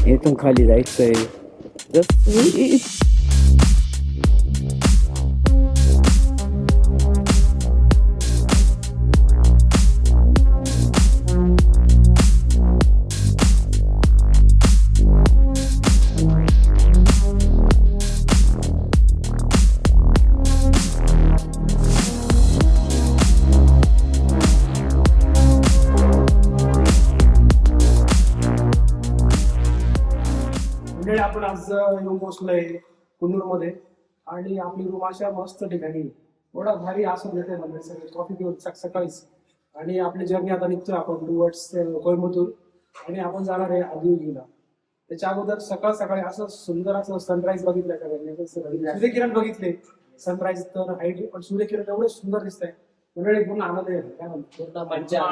इथून खाली जायचंय. आपण आज येऊन पोहोचलोय कुन्नूर मध्ये आणि आपली रूम अशा मस्त ठिकाणी एवढा भारी आसन देते म्हणजे सगळे कॉफी पिऊन सकाळीच. आणि आपली जर्नी आता निघतोय आपण टुवर्ड्स कोइंबतूर आणि आपण जाणार आहे आदियोगीला. त्याच्या अगोदर सकाळ सकाळी असं सुंदर असं सनराईज बघितलंय सगळ्यांनी. सूर्यकिरण बघितले सनराईज तर हाईट पण सूर्यकिरण एवढे सुंदर दिसत आहे. मंडळी पूर्ण आनंद आहे. काय म्हणतो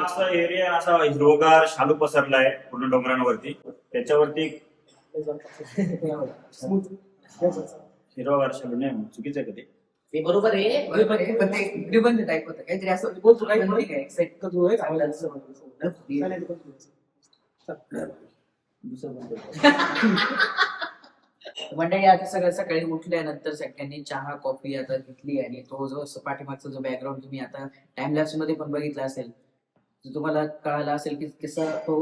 असा एरिया असा हिरवगार शालू पसरलाय पूर्ण डोंगरांवरती. त्याच्यावरती हिरवगार शालू नाही चुकीचं आहे कधी ते बरोबर आहे पण ते निबंध टाईप होतं काहीतरी असं बोलतो काय मंडळी आता सगळं सकाळी उठल्यानंतर सगळ्यांनी चहा कॉफी आता घेतली आणि तो जो पाठीमागचा जो बॅकग्राऊंड तुम्ही आता टाइमलॅप्स मध्ये पण बघितला असेल तुम्हाला कळालं असेल की कसा तो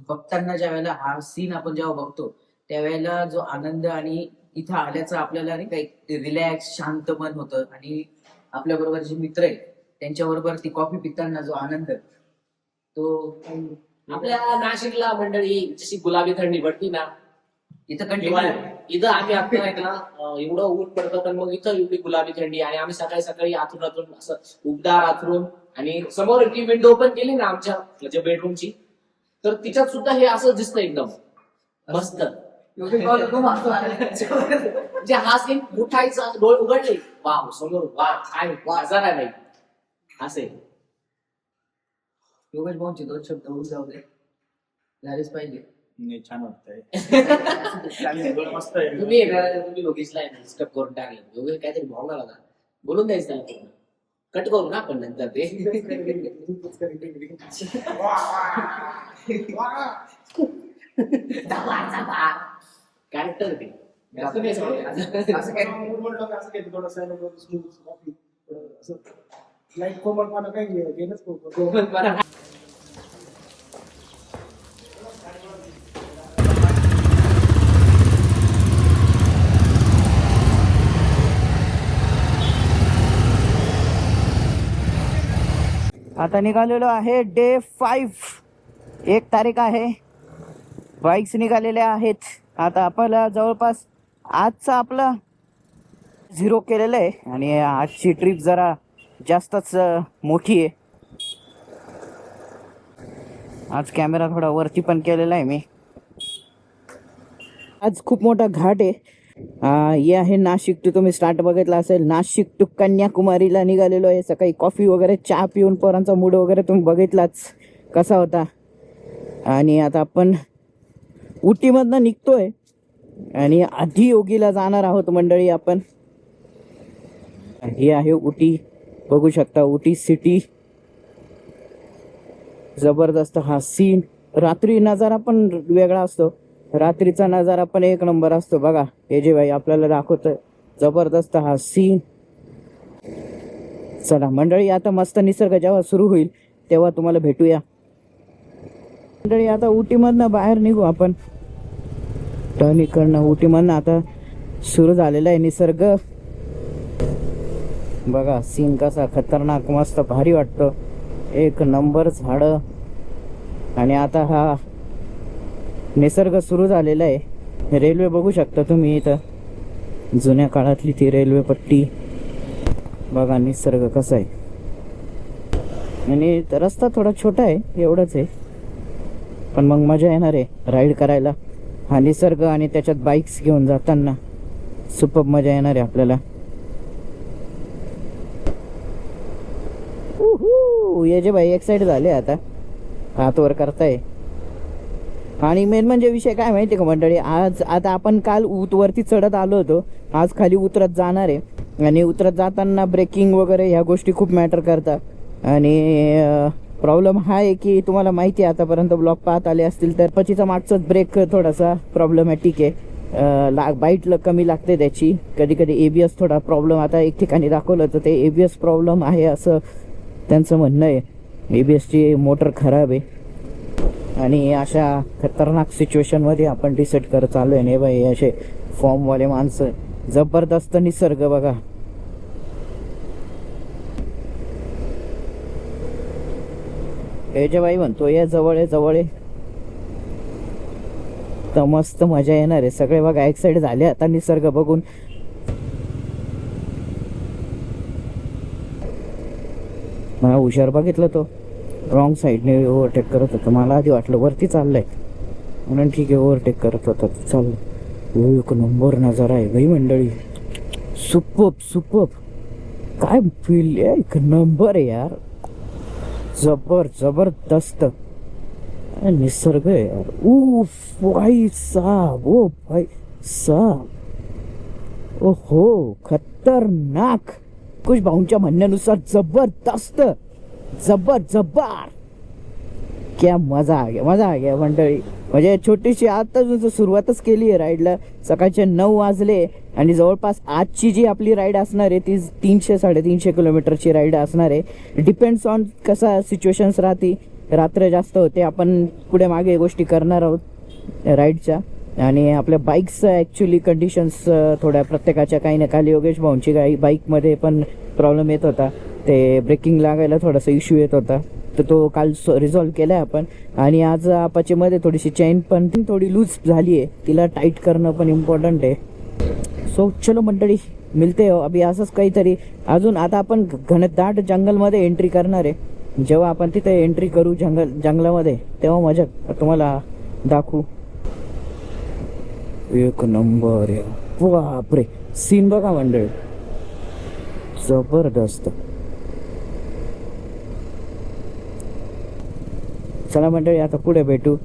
बघताना ज्या वेळेला हा सीन आपण जेव्हा बघतो त्यावेळेला जो आनंद आणि इथं आल्याचं आपल्याला नाही काही रिलॅक्स शांत मन होतं आणि आपल्या बरोबर जे मित्र आहेत त्यांच्याबरोबर ती कॉफी पिताना जो आनंद तो आपल्या नाशिकला मंडळी जशी गुलाबी थंडी पडती ना इथं कंटिन्यू इथं आम्ही आता आहे ना एवढं ऊन पडतं पण मग इथं एवढी गुलाबी थंडी आणि आम्ही सकाळी सकाळी आतून असं उबदार आतरून आणि समोर ती विंडो ओपन केली ना आमच्या म्हणजे बेडरूमची तर तिच्यात सुद्धा हे असं दिसतं एकदम मस्त. म्हणजे हा सीन उठायचा डोळे उघडले वाव समोर वा काय बाजार आहे असे योगेश भाऊंचे 2 शब्द होऊन जाऊ दे झालेच पाहिजे. छान वाटतंय मस्त आहे. तुम्ही योगेशला डिस्टर्ब करून टाकलं. योगेश काहीतरी भावना होता बोलून द्यायचं त्याला कट करू ना आपण नंतर ते कॅरेक्टर ते लाईट कोमलपणा काही गेलंच आता निघालेलो आहे डे 5. 1 तारीख आहे. बाईक्स निघालेल्या आहेत. आता आपल्याला जवळपास आजचा आपला 0 केलेलं आहे आणि आजची ट्रिप जरा जास्तच मोठी आहे. आज कॅमेरा थोडा वरती पण केलेला आहे मी. आज खूप मोठा घाट आहे. हे आहे नाशिक टू तुम्ही स्टार्ट बघितला असेल नाशिक टू कन्याकुमारीला निघालेलो आहे. सकाळी कॉफी वगैरे चहा पिऊन पोरांचा मूड वगैरे तुम्ही बघितलाच कसा होता. आणि आता आपण उटीमधनं निघतोय आणि आदियोगीला जाणार आहोत मंडळी आपण. हे आहे उटी बघू शकता. उटी सिटी जबरदस्त हा सीन. रात्री नजारा पण वेगळा असतो. रात्रीचा नजारा पण 1 नंबर असतो बघा. हे जे भाई आपल्याला दाखवतोय जबरदस्त हा सीन. चला मंडळी आता मस्त निसर्ग जेव्हा सुरू होईल तेव्हा तुम्हाला भेटूया. मंडळी आता उटीमधनं बाहेर निघू आपण. टर्न इकडनं उटीमधनं आता सुरू झालेला आहे निसर्ग. बघा सीन कसा खतरनाक मस्त भारी वाटतं. 1 नंबर झाडं आणि आता हा निसर्ग सुरू झालेला आहे. रेल्वे बघू शकता तुम्ही इथं जुन्या काळातली ती रेल्वे पट्टी. बघा निसर्ग कसा आहे आणि रस्ता थोडा छोटा आहे एवढंच आहे पण मग मजा येणार आहे राईड करायला. हा निसर्ग आणि त्याच्यात बाईक्स घेऊन जाताना सुपर मजा येणार आहे आपल्याला. ये जे भाई एक्साइट झाले आता हात वर करताय. आणि मेन म्हणजे विषय काय माहिती का मंडळी आज आता आपण काल वरती चढत आलो होतो. आज खाली उतरत जाणार आहे आणि उतरत जाताना ब्रेकिंग वगैरे ह्या गोष्टी खूप मॅटर करतात. आणि प्रॉब्लेम हा आहे की तुम्हाला माहिती आहे आतापर्यंत ब्लॉग पाहत आले असतील तर पचीचा मागचाच ब्रेक थोडासा प्रॉब्लेमॅटिक आहे. बाईटला कमी लागते त्याची. कधी कधी ABS थोडा प्रॉब्लेम, आता एक ठिकाणी दाखवलं तर ते ABS प्रॉब्लेम आहे असं त्यांचं म्हणणं आहे. ABSची मोटर खराब आहे आणि अशा खतरनाक सिच्युएशनमध्ये आपण डिसाईड करत चालू आहे. नाही बाई, असे फॉर्मवाले माणसं. जबरदस्त निसर्ग बघा. हे जे बाई म्हणतो या जवळ आहे जवळ आहे तर मस्त मजा येणार आहे. सगळे बघा एक्साइट झाले आता निसर्ग बघून. मला हुशार बघितलं तो रॉंग साईडने ओव्हरटेक करत होता. मला आधी वाटलं वरती चाललंय म्हणून ठीक आहे, ओव्हरटेक करत होता चाललं. एक नंबर नजारा आहे भाई मंडळी. Superb superb. काय फील आहे, एक नंबर आहे यार. जबरदस्त निसर्ग आहे यार. उफ भाई साहब, ओ भाई साहब, ओहो खतरनाक. कुछ भाऊंच्या म्हणण्यानुसार जबरदस्त जबर. क्या मजा आ गया मंडळी. म्हणजे छोटीशी आता जो सुरुवातच केली आहे राईडला. सकाळचे 9 वाजले आणि जवळपास आजची जी आपली राईड असणार आहे ती 300-350 किलोमीटरची राईड असणार आहे. डिपेंड्स ऑन कसा सिच्युएशन्स राहते. रात्र जास्त होते, आपण पुढे मागे गोष्टी करणार आहोत राईडच्या. आणि आपल्या बाईक्स ॲक्च्युली कंडिशन्स थोड्या प्रत्येकाच्या काही ना काही. योगेश भाऊंची काही बाईकमध्ये पण प्रॉब्लेम येत होता, ते ब्रेकिंग लागायला थोडासा इश्यू येत होता, तर तो काल रिझॉल्व्ह केला आहे आपण. आणि आज अपाचेमध्ये थोडीशी चेन पण थोडी लूज झाली आहे, तिला टाईट करणं पण इम्पॉर्टंट आहे. सो चलो मंडळी, मिळते हो अभि असंच काहीतरी. अजून आता आपण घनदाट जंगलमध्ये एंट्री करणार आहे. जेव्हा आपण तिथे एंट्री करू जंगलामध्ये तेव्हा मजा तुम्हाला दाखवू. एक नंबर आहे. बापरे, सीन बघा मंडळी, जबरदस्त. चला मंडळी, आता पुढे भेटू.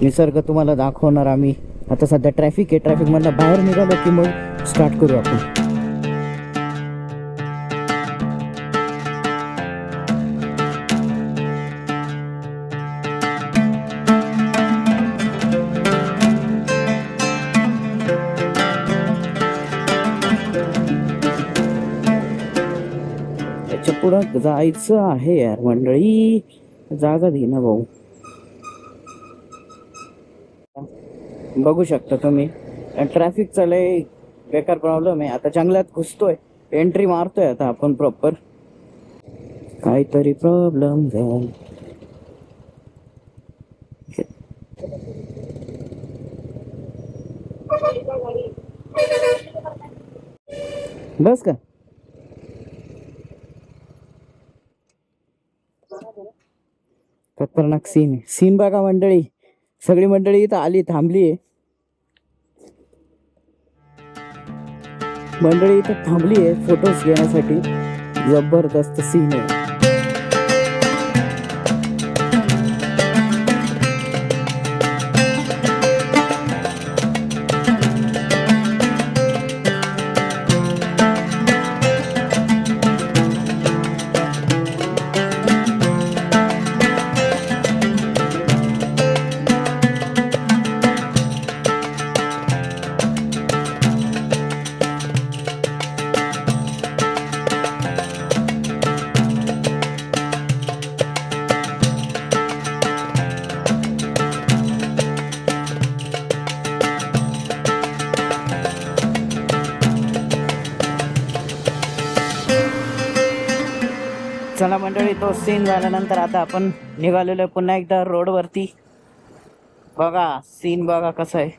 निसर्ग तुम्हाला दाखवणार आम्ही. आता सध्या ट्रॅफिक आहे, ट्रॅफिकमधनं बाहेर निघालो की मग स्टार्ट करू आपण. त्याच्या पुढं जायचं आहे यार मंडळी. जागा दे ना भाऊ. बघू शकता तुम्ही ट्रॅफिकचा लय बेकार प्रॉब्लेम आहे. आता जंगलात घुसतोय, एंट्री मारतोय आता आपण प्रॉपर. काहीतरी प्रॉब्लेम झाला. बस का खतरनाक सीन बघा मंडळी. सगळी मंडळी इथं आली, थांबली आहे मंडळी, इथं थांबली आहे फोटोज घेण्यासाठी. जबरदस्त सीन आहे. चला मंडळी, तो सीन झाल्यानंतर आता आपण निघालेलो आहे पुन्हा एकदा रोडवरती. बघा सीन बघा कसं आहे.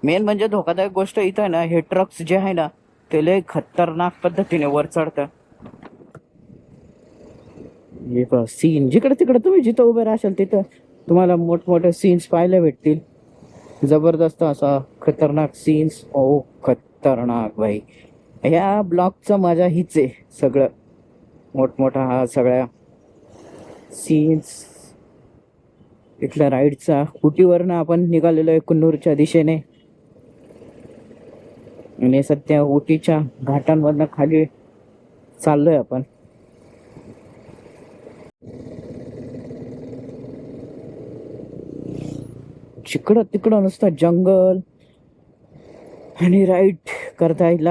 मेन म्हणजे धोकादायक गोष्ट इथं आहे ना, हे ट्रक्स जे आहे ना ते लय खतरनाक पद्धतीने वर चढतं. हे बघ सीन, जिकडे तिकडे तुम्ही जिथं उभे राहाल तिथं तुम्हाला मोठमोठे सीन्स पाहायला भेटतील. जबरदस्त असा खतरनाक सीन्स. ओ खतरनाक भाई. ह्या ब्लॉगचं मजा हीच आहे. सगळं मोठमोठा हा सगळ्या सीन्स इथल्या राईडचा. उटीवरनं आपण निघालेलो आहे कुन्नूरच्या दिशेने आणि सध्या उटीच्या घाटांमधनं खाली चाललोय आपण. जिकडं तिकडं नुसतं जंगल आणि राईड करता येईल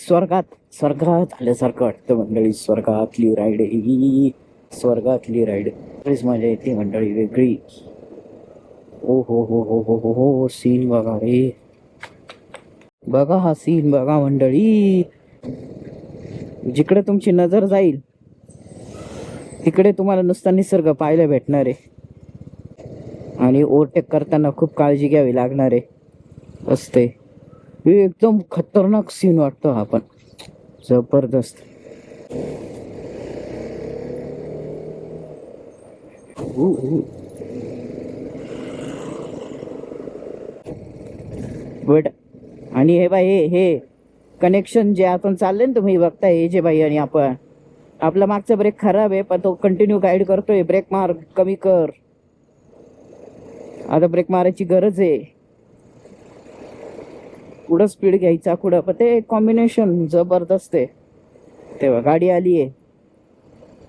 स्वर्गात आल्यासारखं वाटतं मंडळी. स्वर्गातली राईड ही स्वर्गातली राईड बरीच मजा येते मंडळी, वेगळी. ओ हो हो हो हो हो हो, सीन बघा रे, बघा हा सीन बघा मंडळी. जिकडे तुमची नजर जाईल तिकडे तुम्हाला नुसता निसर्ग पाहायला भेटणार आहे. आणि ओव्हरटेक करताना खूप काळजी घ्यावी लागणार आहे असते. हे एकदम खतरनाक सीन वाटतो हा पण, जबरदस्त. बट आणि हे बाई हे कनेक्शन जे आपण चाललंय ना, तुम्ही बघताय हे जे बाई, आणि आपण आपला मागचा ब्रेक खराब आहे पण तो कंटिन्यू गाईड करतोय, ब्रेक मार, कमी कर, आता ब्रेक मारायची गरज आहे, पुढं स्पीड घ्यायचा पुढं. पण ते कॉम्बिनेशन जबरदस्त आहे. तेव्हा गाडी आली आहे.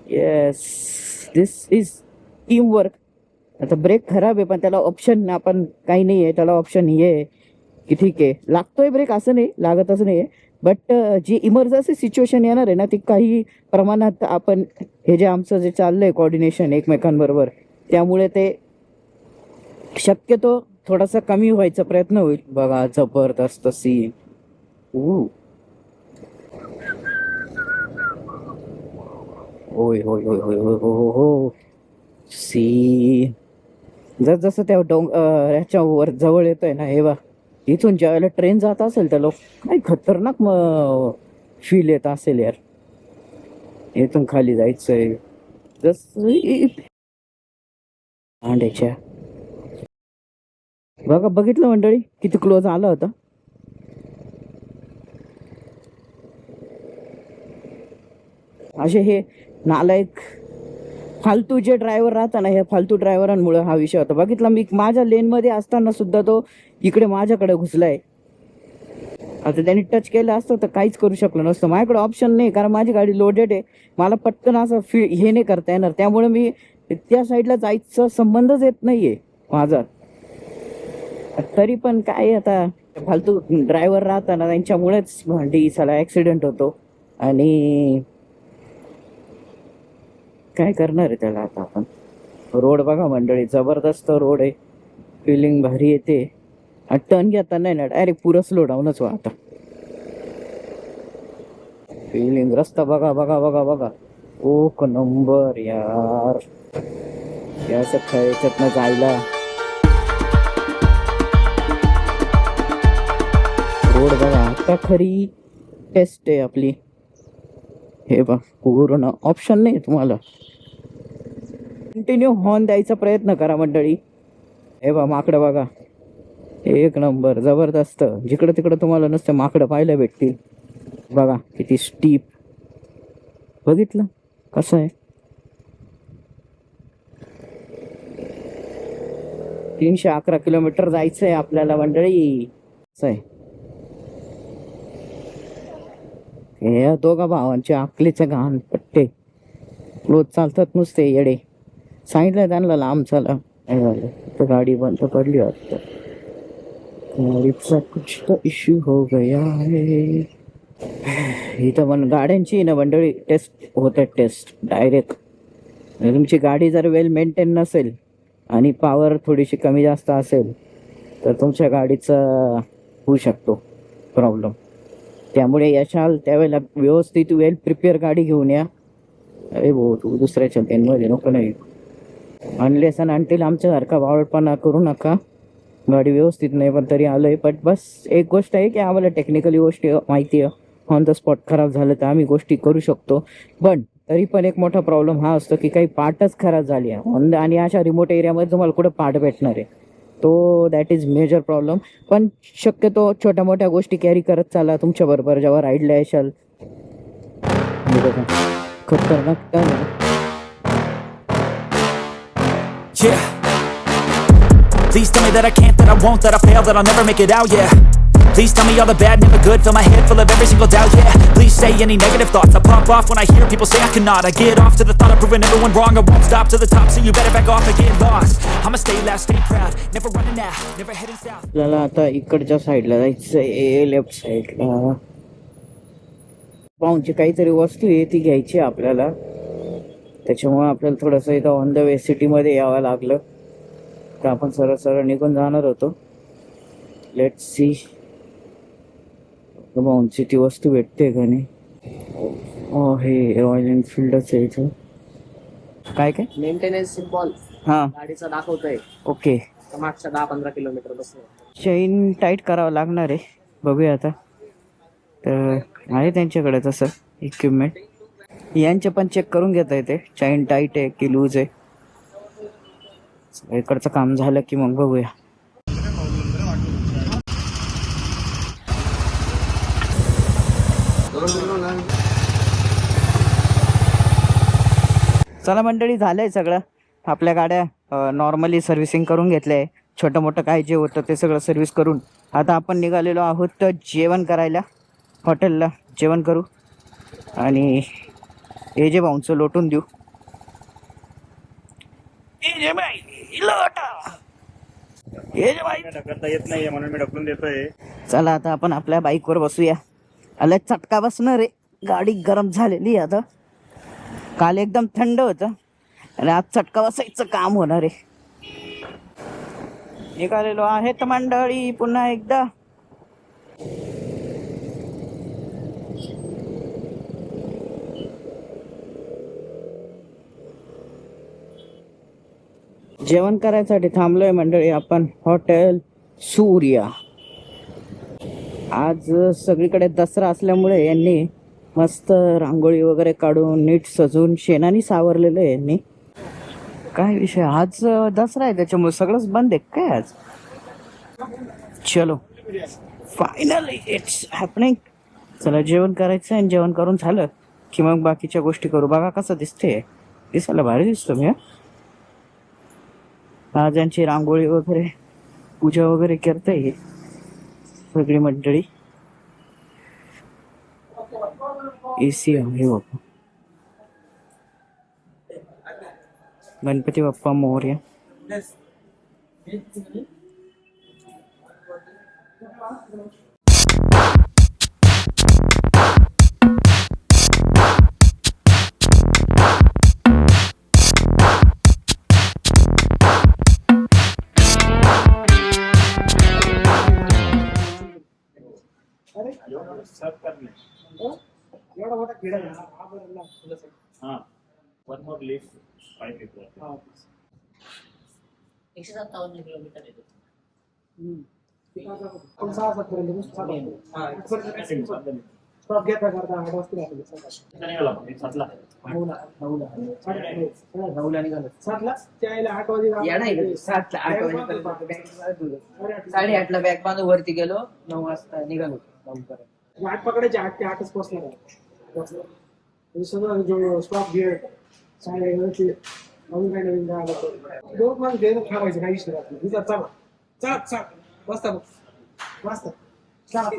Yes, this is team work. आता ब्रेक खराब आहे पण त्याला ऑप्शन आपण काही नाही आहे, त्याला ऑप्शन हे आहे की ठीक आहे लागतोय ब्रेक, असं नाही लागतच नाही आहे. बट जी इमर्जन्सी सिच्युएशन येणार आहे ना, ती काही प्रमाणात आपण हे जे आमचं जे चाललंय कोऑर्डिनेशन एकमेकांबरोबर, त्यामुळे ते शक्यतो थोडासा कमी व्हायचा प्रयत्न होईल. बघा जबरदस्त सीन. होय होय होय होय होय हो हो हो, सीन. जसं त्या ह्याच्या वर जवळ येतोय ना, हे बा इथून ज्यावेळेला ट्रेन जात असेल त्याला काय खतरनाक फील येत असेल यार. इथून खाली जायचंय अंड्याच्या. बघा बघितलं मंडळी किती क्लोज आला होता. असे हे नालायक फालतू जे ड्रायव्हर राहता ना, हे फालतू ड्रायव्हरांमुळे हा विषय होता. बघितला मी माझ्या लेन मध्ये असताना सुद्धा तो इकडे माझ्याकडे घुसलाय. आता त्यांनी टच केलं असतं तर काहीच करू शकलो नसतं. माझ्याकडे ऑप्शन नाही, कारण माझी गाडी लोडेड आहे. मला पटकन असं हे नाही करता येणार, त्यामुळे मी त्या साईडला जायचा संबंधच येत नाहीये माझा. तरी पण काय आता फालतू ड्रायव्हर राहताना त्यांच्यामुळेच साला ऍक्सिडेंट होतो. आणि काय करणार आहे त्याला आता आपण. रोड बघा मंडळी, जबरदस्त रोड आहे, फिलिंग भारी येते. आणि टर्न घेता नाही ना, डायरेक्ट पुरं स्लो डाऊनच व्हा आता. फिलिंग रस्ता बघा बघा बघा बघा, ओक नंबर यार. याचं याच्यातनं जायला रोड बघा. आता खरी टेस्ट आहे आपली. हे बघ पूर्ण ऑप्शन नाही तुम्हाला, कंटिन्यू हॉर्न द्यायचा प्रयत्न करा मंडळी. हे बघा माकडं बघा, एक नंबर जबरदस्त. जिकडं तिकडं तुम्हाला नुसतं माकडं पाहायला भेटतील. बघा किती स्टीप, बघितलं कसं आहे. 311 किलोमीटर जायचंय आपल्याला मंडळी. असं आहे. हे दोघा भावांचे आकलीचे घाण पट्टे रोज चालतात नुसते येडे. सांगितलं त्यांना लांब चला, काय झालं तर गाडी बंद पडली वाटतं. गाडीचा कुछ तो इश्यू हो गया है. इथं पण गाड्यांची ना मंडळी टेस्ट होते, टेस्ट डायरेक्ट. तुमची गाडी जर वेल मेंटेन नसेल आणि पॉवर थोडीशी कमी जास्त असेल तर तुमच्या गाडीचा होऊ शकतो प्रॉब्लेम. त्यामुळे यशाल त्यावेळेला व्यवस्थित वेल प्रिपेअर गाडी घेऊन या. अरे भाऊ तू दुसऱ्याच्या पेनमध्ये नको नाही. अनलेस अँड अनटिल आमच्यासारखा बावळपणा करू नका. गाडी व्यवस्थित नाही पण तरी आलोय. बट बस एक गोष्ट आहे की आम्हाला टेक्निकली गोष्टी माहिती आहे. ऑन द स्पॉट खराब झालं तर आम्ही गोष्टी करू शकतो. पण तरी पण एक मोठा प्रॉब्लेम हा असतो की काही पार्टच खराब झाली आहे आणि अशा रिमोट एरियामध्ये तुम्हाला कुठं पार्ट भेटणार आहे, तो दॅट इज मेजर प्रॉब्लेम. पण शक्यतो छोट्या मोठ्या गोष्टी कॅरी करत चाला तुमच्याबरोबर जेव्हा राईडला येशाल. खतरनाक टर्न आहे. Yeah. Please tell me that I can't, that I won't, that I fail, that I'll never make it out, yeah. Please tell me all the bad, never good. Fill my head full of every single doubt, yeah. Please say any negative thoughts. I pop off when I hear people say I cannot. I get off to the thought of proving everyone wrong. I won't stop to the top, so you better back off and get lost. I'ma stay loud, stay proud, never running out, never heading south. आपल्याला आता इकडच्या साईडला जायचं, left साईडला पाहूनची काहीतरी वस्तू आहे ती घ्यायची आहे आपल्याला. त्याच्यामुळे आपल्याला थोडंसं इथं ऑन द वे सिटीमध्ये यावं लागलं. तर आपण सरळ सरळ निघून जाणार होतो. लेट सी पाहूनची ती वस्तू भेटते का नाही. हे रॉयल एनफिल्डच आहे इथं. काय काय मेंटेनन्स सिम्बॉल हां गाडीचा दाखवतोय. ओके. मागच्या 10-15 किलोमीटर बसलो. चेन टाईट करावं लागणार आहे. बघूया आता. तर आहे त्यांच्याकडे तसं इक्विपमेंट. यांचे पण चेक करून घेता येते चेन टाईट आहे की लूज आहे. इकडचं काम झालं की मग बघूया. चला मंडळी, झालंय सगळं. आपल्या गाड्या नॉर्मली सर्व्हिसिंग करून घेतल्या आहे. छोटं मोठं काय जे होतं ते सगळं सर्व्हिस करून आता आपण निघालेलो आहोत तर जेवण करायला. हॉटेलला जेवण करू आणि हे जे भाऊंचं लोटून देऊ. करता येत नाहीये म्हणून मी ढकलून देतोय. चला आता आपण आपल्या बाईकवर बसूया. आला चटका बसणार आहे. गाडी गरम झालेली आहे आता. काल एकदम थंड होतं आणि आज चटका बसायचं काम होणार आहे. निघालेलो आहेत मंडळी पुन्हा एकदा. जेवण करायसाठी थांबलोय मंडळी आपण हॉटेल सूर्या. आज सगळीकडे दसरा असल्यामुळे यांनी मस्त रांगोळी वगैरे काढून नीट सजून शेणाने सावरलेलं आहे यांनी. काय विषय, आज दसरा आहे त्याच्यामुळे सगळंच बंद आहे काय आज. चलो फायनली इट्स हॅपनिंग. चला जेवण करायचं आणि जेवण करून झालं की मग बाकीच्या गोष्टी करू. बघा कसं दिसते. दिसायला भारी दिसतो मी. आज यांची रांगोळी वगैरे पूजा वगैरे करते सगळी मंडळी. AC आहे बाप्पा. गणपती बाप्पा मोरया. एवढा मोठा किडा आहे. हा बरं ना, थोडंसं. हा, वन मोर लिफ्ट 5 people. हा. 157 किलोमीटर येतो. आपण 6-7 पर्यंत स्टॉप घेता करता 8 वाजता राहतो सकाळी. निघाला मग, 7ला. 9ला निघालं. 7ला त्याला 8 वाजे या नाही 7 8 वाजेपर्यंत 8:30ला बॅग बांधून वरती गेलो. 9 वाजता निघालो. 8 पकडायचे. 8 ते 8च पोहोचणार आहे. सगळं जो स्टॉप घेत साडे नवीन काही नवीन काय आलं दोन माणूस घ्यायला थांबायचं काही विषय राहत नाही. चला चला चला वाजता वाजता चला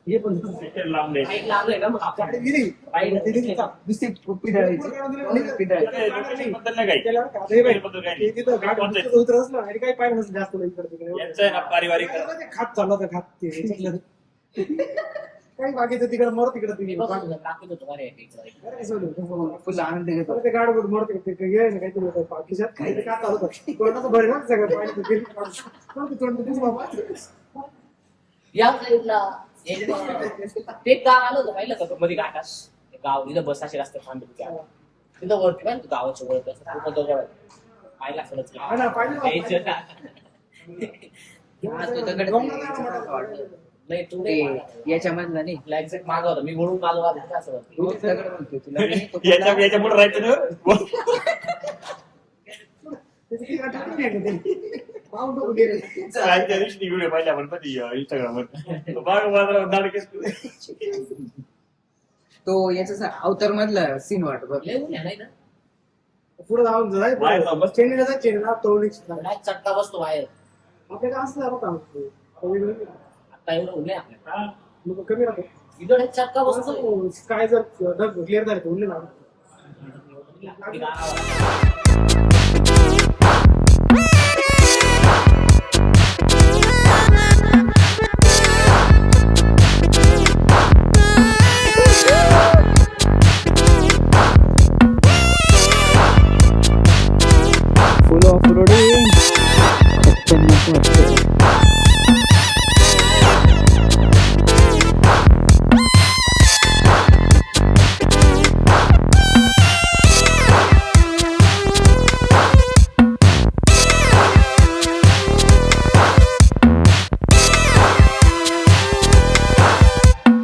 हे पण लांब आहे. बाईक लागलंय ना मग आपण. गाडी गेली. नुसती पिटाळायची. बद्दल नाही काही. त्याला काय बाई, बद्दल काही ते तिथं गाडी उतरच ना आणि काही पाहिलं नसतं जास्त इकडे तिकडे. यांचं आहे ना पारिवारिक. खात चालला तर खात ते काही बाकीचं तिकडे मर तिकडे मी तिकडे बघून टाकत होतो अरे इकडे. फुल आनंद घेतो. ते गाड मरत काहीतरी होतं खिशात काहीतरी का चालत होतं. कोणाचं बरं ना सगळं पाणी गेली बाबा. या साईडला ते गाव आलं होतं पाहिलं का मध्ये घाटात. ते गाव तिथं बस अशी रस्ते थांबली तिथं वरती पाहिजे गावाच्या वर पाहिला असलंच हा ना, पाहिलं ना. नाही तू ते याच्यामधला नाही. एक्झॅक्ट मागं होता. मी वळून आलो असं होतं. तो दगड म्हणतोय तुला. याच्या पुढे राहायचं ना. त्या दिवशी व्हिडिओ पाहिला आपण इंस्टाग्रामवर. बाळ बाजारावर दाडकेस. तो याचा अवतार मधला सीन वाटत बघ. लय ऊन आहे नाही ना. पुढे जाऊन बाहेर जाऊ, बस. चेन्नईला जा. चेन्नईला तोडली काय चटका बसतो बाहेर. आपल्या काय असलं आता एवढं ऊन आहे आपल्याला. हा, मग कमी राहतो. इथं एक चटका बसतो. काय जर ढग क्लिअर झाले तर उरले ना. गार